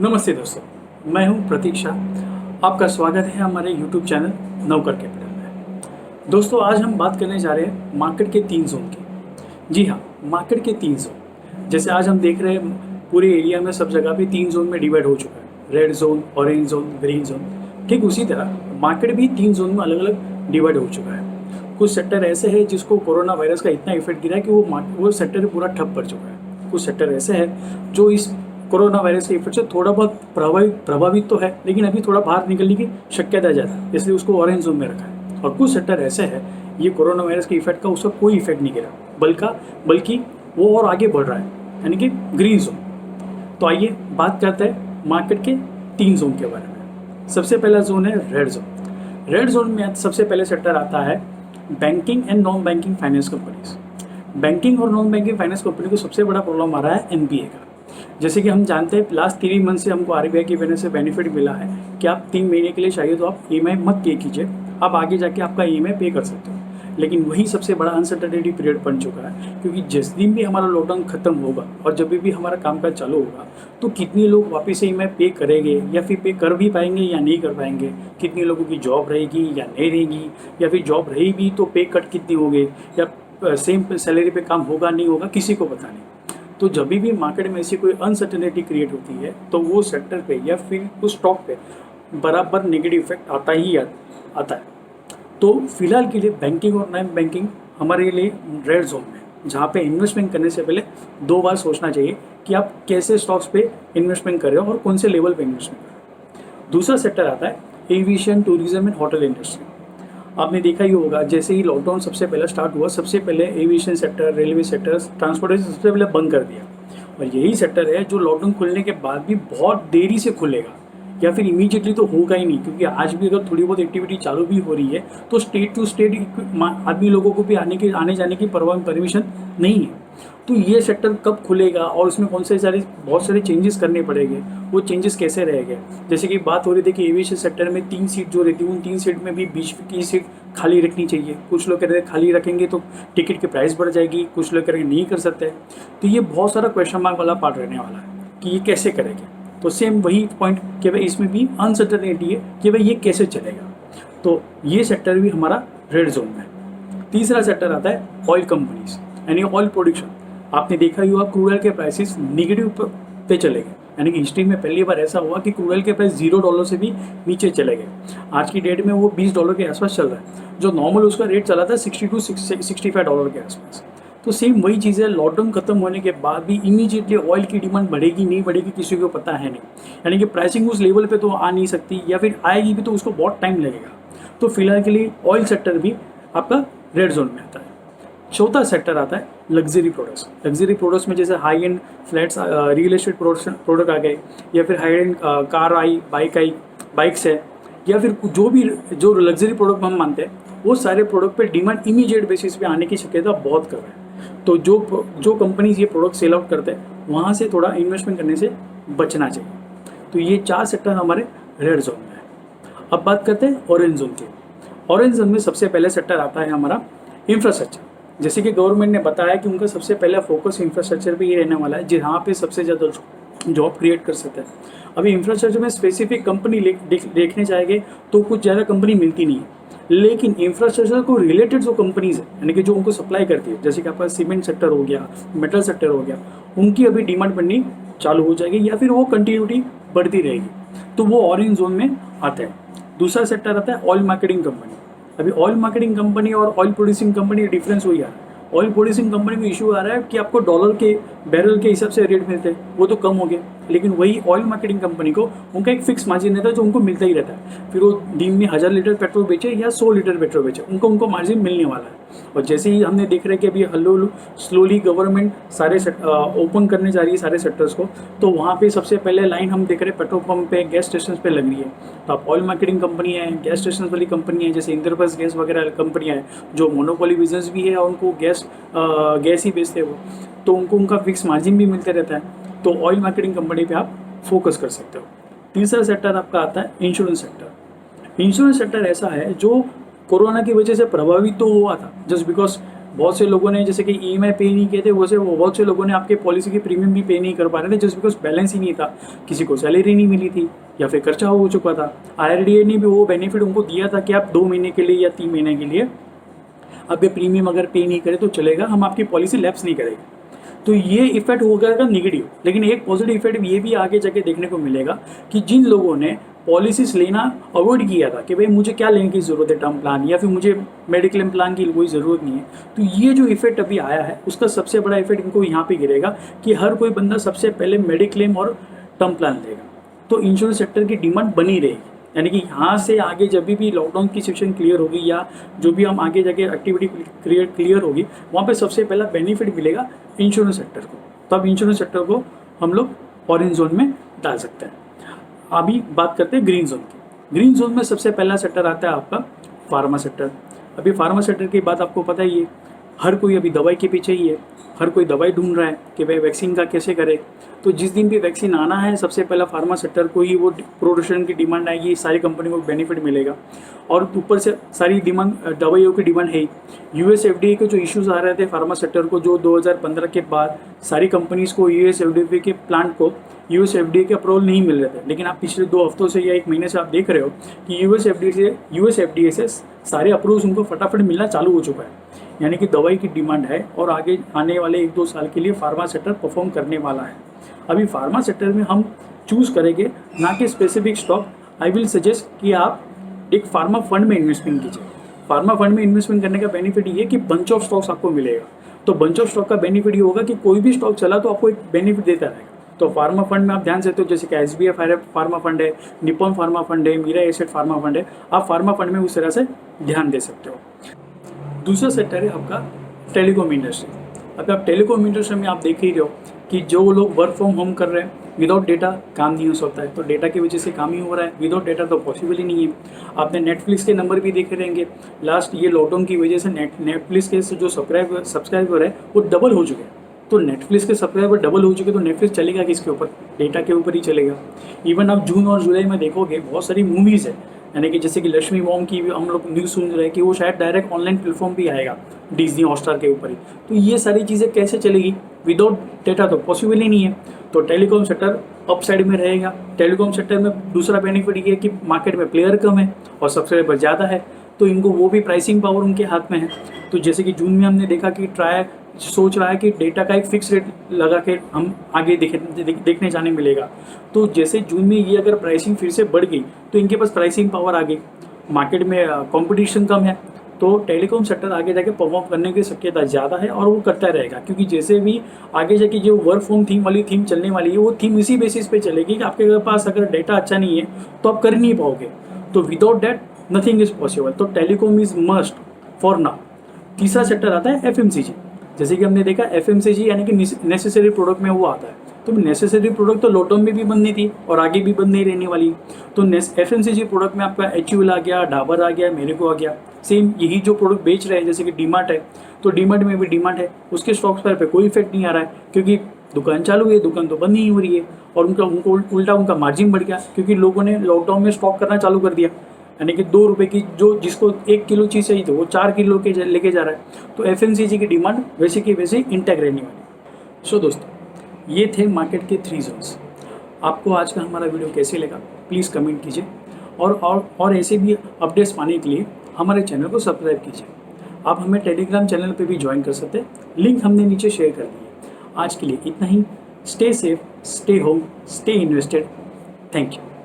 नमस्ते दोस्तों, मैं हूं प्रतीक्षा। आपका स्वागत है हमारे YouTube चैनल नवकर कैपिटल में। दोस्तों, आज हम बात करने जा रहे हैं मार्केट के 3 जोन की। जी हाँ, मार्केट के 3 जोन। जैसे आज हम देख रहे हैं पूरे एरिया में सब जगह पे 3 जोन में डिवाइड हो चुका है, red zone, orange zone, green zone. ठीक उसी तरह मार्केट भी 3 जोन में अलग अलग डिवाइड हो चुका है। कुछ सेक्टर ऐसे हैं जिसको कोरोना वायरस का इतना इफेक्ट गिरा है कि वो सेक्टर पूरा ठप पड़ चुका है। कुछ सेक्टर ऐसे हैं जो इस कोरोना वायरस के इफेक्ट से थोड़ा बहुत प्रभावित तो है, लेकिन अभी थोड़ा बाहर निकलने की शक्यता ज़्यादा है, इसलिए उसको ऑरेंज जोन में रखा है। और कुछ सेक्टर ऐसे हैं ये कोरोना वायरस के इफेक्ट का उसका कोई इफेक्ट नहीं गिरा, बल्कि वो और आगे बढ़ रहा है, यानी कि ग्रीन जोन। तो आइए बात करते हैं मार्केट के 3 जोन के बारे में। सबसे पहला जोन है रेड जोन। रेड जोन में सबसे पहले सेक्टर आता है banking and non banking finance companies. Banking और नॉन बैंकिंग फाइनेंस कंपनी को सबसे बड़ा प्रॉब्लम आ रहा है एनपीए का। जैसे कि हम जानते हैं लास्ट 3 मंथ से हमको आरबीआई की वजह से बेनिफिट मिला है कि आप 3 महीने के लिए चाहिए तो आप ईएमआई मत पे कीजिए, आप आगे जाके आपका ईएमआई पे कर सकते हो। लेकिन वही सबसे बड़ा अनसर्टेनिटी पीरियड बन चुका है, क्योंकि जिस दिन भी हमारा लॉकडाउन खत्म होगा और जब भी हमारा कामकाज चालू होगा तो कितने लोग वापस से ईएमआई पे करेंगे या फिर पे कर भी पाएंगे या नहीं कर पाएंगे, कितने लोगों की जॉब रहेगी या नहीं रहेगी, या फिर जॉब रहेगी तो पे कट कितनी होगी, या सेम सैलरी पे काम होगा नहीं होगा, किसी को पता नहीं। तो जब भी मार्केट में ऐसी कोई अनसर्टेनिटी क्रिएट होती है तो वो सेक्टर पे या फिर उस स्टॉक पे बराबर नेगेटिव इफेक्ट आता है। तो फिलहाल के लिए बैंकिंग और नॉन बैंकिंग हमारे लिए रेड जोन में, जहाँ पे इन्वेस्टमेंट करने से पहले 2 बार सोचना चाहिए कि आप कैसे स्टॉक्स पे इन्वेस्टमेंट कर रहे हो और कौन से लेवल पे इन्वेस्टमेंट कर रहे हो। दूसरा सेक्टर आता है aviation, tourism and hotel industry. आपने देखा ही होगा, जैसे ही लॉकडाउन सबसे पहले स्टार्ट हुआ, सबसे पहले aviation sector, railway sector, transportation सबसे पहले बंद कर दिया। और यही सेक्टर है जो लॉकडाउन खुलने के बाद भी बहुत देरी से खुलेगा, या फिर इमीडिएटली तो होगा ही नहीं, क्योंकि आज भी अगर थोड़ी बहुत एक्टिविटी चालू भी हो रही है तो स्टेट टू स्टेट आदमी लोगों को भी आने जाने की परमिशन नहीं है। तो ये सेक्टर कब खुलेगा और उसमें बहुत सारे चेंजेस करने पड़ेंगे, वो चेंजेस कैसे रहेंगे। जैसे कि बात हो रही थी कि एविएशन सेक्टर में 3 सीट जो रहती है, उन 3 सीट में भी बीच की सीट खाली रखनी चाहिए। कुछ लोग कह रहे हैं खाली रखेंगे तो टिकट की प्राइस बढ़ जाएगी, कुछ लोग कह रहे हैं नहीं कर सकते। तो ये बहुत सारा क्वेश्चन मार्क वाला पार्ट रहने वाला है कि ये कैसे करेंगे। तो सेम वही पॉइंट कि भाई इसमें भी अनसर्टेनिटी है कि भाई ये कैसे चलेगा। तो ये सेक्टर भी हमारा रेड जोन में है। तीसरा सेक्टर आता है ऑयल कंपनीज, यानी ऑयल प्रोडक्शन। आपने देखा ही होगा क्रूड ऑयल के प्राइसेस निगेटिव पे चले गए, यानी कि हिस्ट्री में पहली बार ऐसा हुआ कि क्रूड ऑयल के प्राइस $0 से भी नीचे चले गए। आज की डेट में वो $20 के आसपास चल रहा है, जो नॉर्मल उसका रेट चला था $60 to $65 के आसपास। तो सेम वही चीज़ है, लॉकडाउन खत्म होने के बाद भी इमीडिएटली ऑयल की डिमांड बढ़ेगी नहीं बढ़ेगी किसी को पता है नहीं, यानी कि प्राइसिंग उस लेवल पे तो आ नहीं सकती, या फिर आएगी भी तो उसको बहुत टाइम लगेगा। तो फिलहाल के लिए ऑयल सेक्टर भी आपका रेड जोन में आता है। चौथा सेक्टर आता है लग्जरी प्रोडक्ट्स। लग्जरी प्रोडक्ट्स में जैसे high end flats, real estate product आ गए, या फिर हाई एंड कार आई, बाइक्स है, या फिर जो लग्जरी प्रोडक्ट हम मानते हैं वो सारे प्रोडक्ट पे डिमांड इमीडिएट बेसिस पे आने की शक्यता बहुत कम है। तो जो कंपनीज ये प्रोडक्ट सेल आउट करते हैं वहाँ से थोड़ा इन्वेस्टमेंट करने से बचना चाहिए। तो ये 4 सेक्टर हमारे रेड जोन में है। अब बात करते हैं ऑरेंज जोन की। ऑरेंज जोन में सबसे पहले सेक्टर आता है हमारा इंफ्रास्ट्रक्चर। जैसे कि गवर्नमेंट ने बताया कि उनका सबसे पहला फोकस इंफ्रास्ट्रक्चर पे ही रहने वाला है, जहाँ पे सबसे ज़्यादा जॉब क्रिएट कर सकते हैं। अभी इंफ्रास्ट्रक्चर में स्पेसिफिक कंपनी देखने जाएंगे तो कुछ ज़्यादा कंपनी मिलती नहीं है, लेकिन इंफ्रास्ट्रक्चर को रिलेटेड जो कंपनीज है, यानी कि जो उनको सप्लाई करती है, जैसे कि आपका सीमेंट सेक्टर हो गया, मेटल सेक्टर हो गया, उनकी अभी डिमांड बढ़नी चालू हो जाएगी, या फिर वो कंटिन्यूटी बढ़ती रहेगी। तो वो ऑरेंज जोन में आता है। दूसरा सेक्टर आता है ऑयल मार्केटिंग कंपनी। अभी ऑयल मार्केटिंग कंपनी और ऑयल प्रोड्यूसिंग कंपनी का डिफरेंस वही आ रहा है। ऑयल प्रोड्यूसिंग कंपनी में इशू आ रहा है कि आपको डॉलर के बैरल के हिसाब से रेट मिलते हैं, वो तो कम हो गए, लेकिन वही ऑयल मार्केटिंग कंपनी को उनका एक फिक्स मार्जिन रहता है जो उनको मिलता ही रहता है। फिर वो दिन में 1000 लीटर पेट्रोल बेचे या 100 लीटर पेट्रोल बेचे, उनको मार्जिन मिलने वाला है। और जैसे ही हमने देख रहे हैं कि अभी हल्लो स्लोली गवर्नमेंट सारे ओपन करने जा रही है सारे सेक्टर्स को, तो वहाँ पे सबसे पहले लाइन हम देख रहे हैं पेट्रोल पंप पे, गैस स्टेशन पे लग रही है। तो आप ऑयल मार्केटिंग कंपनी है, गैस स्टेशन वाली कंपनी है, जैसे इंद्रप्रस्थ गैस वगैरह कंपनियाँ हैं जो मोनोपोली बिजनेस भी है और उनको गैस ही बेचते हैं वो, तो उनको उनका फिक्स मार्जिन भी मिलते रहता है। तो ऑयल मार्केटिंग कंपनी पे आप फोकस कर सकते हो। तीसरा सेक्टर आपका आता है इंश्योरेंस सेक्टर। इंश्योरेंस सेक्टर ऐसा है जो कोरोना की वजह से प्रभावित तो हुआ था, जस्ट बिकॉज बहुत से लोगों ने जैसे कि ईएमआई पे नहीं किए थे, वैसे बहुत से लोगों ने आपके पॉलिसी की प्रीमियम भी पे नहीं कर पा रहे थे जस्ट बिकॉज बैलेंस ही नहीं था, किसी को सैलरी नहीं मिली थी या फिर खर्चा हो चुका था। IRDA ने भी वो बेनिफिट उनको दिया था कि आप 2 महीने के लिए या 3 महीने के लिए अब ये प्रीमियम अगर पे नहीं करे तो चलेगा, हम आपकी पॉलिसी लैप्स नहीं करेंगे। तो ये इफेक्ट हो गया निगेटिव। लेकिन एक पॉजिटिव इफेक्ट ये भी आगे जाके देखने को मिलेगा कि जिन लोगों ने पॉलिसीज लेना अवॉइड किया था कि भाई मुझे क्या लेने की ज़रूरत है टर्म प्लान, या फिर मुझे मेडिक्लेम प्लान की कोई ज़रूरत नहीं है, तो ये जो इफेक्ट अभी आया है उसका सबसे बड़ा इफेक्ट इनको यहाँ पे गिरेगा कि हर कोई बंदा सबसे पहले मेडिक्लेम और टर्म प्लान लेगा। तो इंश्योरेंस सेक्टर की डिमांड बनी रहेगी, यानी कि यहाँ से आगे जब भी लॉकडाउन की सिचुएशन क्लियर होगी या जो भी हम आगे जाके एक्टिविटी क्लियर होगी, वहाँ पे सबसे पहला बेनिफिट मिलेगा इंश्योरेंस सेक्टर को। तब इंश्योरेंस सेक्टर को हम लोग ऑरेंज जोन में डाल सकते हैं। अभी बात करते हैं ग्रीन जोन की। ग्रीन जोन में सबसे पहला सेक्टर आता है आपका फार्मा सेक्टर। अभी फार्मा सेक्टर की बात आपको पता ही है, हर कोई अभी दवाई के पीछे ही है, हर कोई दवाई ढूंढ रहा है कि भाई वैक्सीन का कैसे करे। तो जिस दिन भी वैक्सीन आना है सबसे पहला फार्मा सेक्टर को ही वो प्रोडक्शन की डिमांड आएगी, सारी कंपनी को बेनिफिट मिलेगा। और ऊपर से सारी डिमांड दवाइयों की डिमांड है। US FDA के जो इश्यूज आ रहे थे फार्मा सेक्टर को, जो 2015 के बाद सारी कंपनीज को US FDA के प्लांट को US FDA के अप्रूवल नहीं मिल रहे थे, लेकिन आप पिछले 2 हफ्तों से या 1 महीने से आप देख रहे हो कि US FDA से सारे अप्रूव्स उनको फटाफट मिलना चालू हो चुका है। यानी कि दवाई की डिमांड है और आगे आने वाले 1-2 साल के लिए फार्मा सेक्टर परफॉर्म करने वाला है। अभी फार्मा सेक्टर में हम चूज़ करेंगे ना कि specific stock. I will suggest कि आप एक फार्मा फंड में इन्वेस्टमेंट कीजिए। फार्मा फंड में इन्वेस्टमेंट करने का बेनिफिट ये है कि बंच ऑफ स्टॉक्स आपको मिलेगा। तो बंच ऑफ स्टॉक का बेनिफिट ये होगा कि कोई भी स्टॉक चला तो आपको एक बेनिफिट देता रहेगा। तो फार्मा फंड में आप ध्यान देते हो, जैसे कि SBI फार्मा फंड है, निप्पॉन फार्मा फंड है, मीरा एसेट फार्मा फंड है, आप फार्मा फंड में उस तरह से ध्यान दे सकते हो। दूसरा सेक्टर है आपका टेलीकॉम इंडस्ट्री। अगर आप टेलीकॉम इंडस्ट्री में आप देख ही रहे हो कि जो लोग वर्क फ्रॉम होम कर रहे हैं, विदाउट डेटा काम नहीं हो सकता है, तो डेटा की वजह से काम ही हो रहा है। विदाउट डेटा तो पॉसिबल ही नहीं है। आपने नेटफ्लिक्स के नंबर भी देखे रहेंगे, लास्ट ये लॉकडाउन की वजह से नेटफ्लिक्स के जो सब्सक्राइबर है वो डबल हो चुके हैं। तो नेटफ्लिक्स के सब्सक्राइबर डबल हो चुके तो नेटफ्लिक्स चलेगा किसके ऊपर? डेटा के ऊपर ही चलेगा। इवन आप जून और जुलाई में देखोगे बहुत सारी मूवीज़ है, यानी कि जैसे कि लक्ष्मी बॉम्ब की भी हम लोग न्यूज़ सुन रहे हैं कि वो शायद डायरेक्ट ऑनलाइन प्लेटफॉर्म भी आएगा डिज्नी हॉटस्टार के ऊपर ही। तो ये सारी चीज़ें कैसे चलेगी? विदाउट डेटा तो पॉसिबल ही नहीं है। तो टेलीकॉम सेक्टर अप साइड में रहेगा। टेलीकॉम सेक्टर में दूसरा बेनिफिट ये है कि मार्केट में प्लेयर कम है और सब्सक्राइबर ज़्यादा है, तो इनको वो भी प्राइसिंग पावर उनके हाथ में है। तो जैसे कि जून में हमने देखा कि ट्राई सोच रहा है कि डेटा का एक फिक्स रेट लगा के हम आगे देखने जाने मिलेगा। तो जैसे जून में ये अगर प्राइसिंग फिर से बढ़ गई तो इनके पास प्राइसिंग पावर आ गई, मार्केट में कंपटीशन कम है, तो टेलीकॉम सेक्टर आगे जाके परफॉर्म करने की शक्यता ज़्यादा है और वो करता रहेगा। क्योंकि जैसे भी आगे जाके जो वर्क फ्रॉम थीम वाली थीम चलने वाली है वो थीम इसी बेसिस पे चलेगी कि आपके पास अगर डेटा अच्छा नहीं है तो आप कर नहीं पाओगे। तो without data nothing is possible. तो telecom is must for now. तीसरा सेक्टर आता है FMCG। जैसे कि हमने देखा FMCG यानी कि नेसेसरी प्रोडक्ट में वो आता है। तो नेसेसरी प्रोडक्ट तो लॉकडाउन में भी बंद नहीं थी और आगे भी बंद नहीं रहने वाली। तो FMCG प्रोडक्ट में आपका HUL आ गया, डाबर आ गया, मेरिको आ गया। सेम यही जो प्रोडक्ट बेच रहे हैं, जैसे कि डीमार्ट है, तो डीमार्ट में भी डिमांड है, उसके स्टॉक्स पर कोई इफेक्ट नहीं आ रहा है क्योंकि दुकान चालू है, दुकान तो बंद नहीं हो रही है। और उनको उल्टा उनका मार्जिन बढ़ गया क्योंकि लोगों ने लॉकडाउन में स्टॉक करना चालू कर दिया। यानी कि 2 रुपये की जिसको 1 किलो चीज़ चाहिए थी वो 4 किलो के लेके जा रहा है। तो FMCG की डिमांड वैसे की वैसे इंटैक्ट रहने वाली। सो दोस्तों, ये थे मार्केट के 3 जोन्स। आपको आज का हमारा वीडियो कैसे लगा प्लीज़ कमेंट कीजिए और ऐसे भी अपडेट्स पाने के लिए हमारे चैनल को सब्सक्राइब कीजिए। आप हमें टेलीग्राम चैनल पे भी ज्वाइन कर सकते हैं, लिंक हमने नीचे शेयर कर दी है। आज के लिए इतना ही। Stay safe, stay home, stay invested. Thank you.